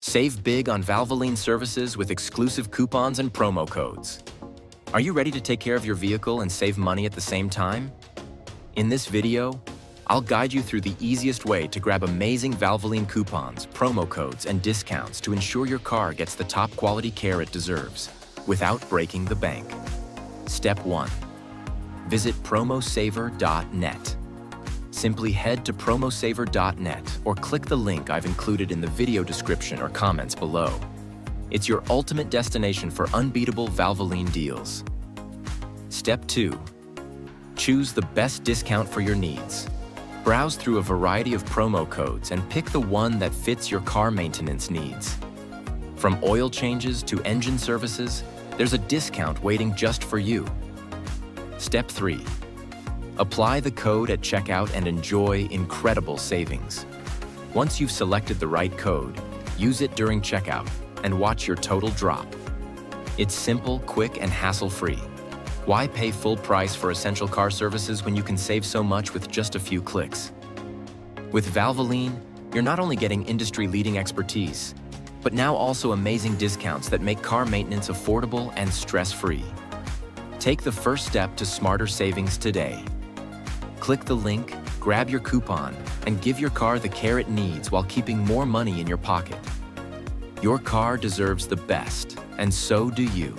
Save big on Valvoline services with exclusive coupons and promo codes. Are you ready to take care of your vehicle and save money at the same time? In this video, I'll guide you through the easiest way to grab amazing Valvoline coupons, promo codes, and discounts to ensure your car gets the top quality care it deserves, without breaking the bank. Step 1. Visit promosaver.net. Simply head to promosaver.net or click the link I've included in the video description or comments below. It's your ultimate destination for unbeatable Valvoline deals. Step 2. Choose the best discount for your needs. Browse through a variety of promo codes and pick the one that fits your car maintenance needs. From oil changes to engine services, there's a discount waiting just for you. Step 3. Apply the code at checkout and enjoy incredible savings. Once you've selected the right code, use it during checkout and watch your total drop. It's simple, quick, and hassle-free. Why pay full price for essential car services when you can save so much with just a few clicks? With Valvoline, you're not only getting industry-leading expertise, but now also amazing discounts that make car maintenance affordable and stress-free. Take the first step to smarter savings today. Click the link, grab your coupon, and give your car the care it needs while keeping more money in your pocket. Your car deserves the best, and so do you.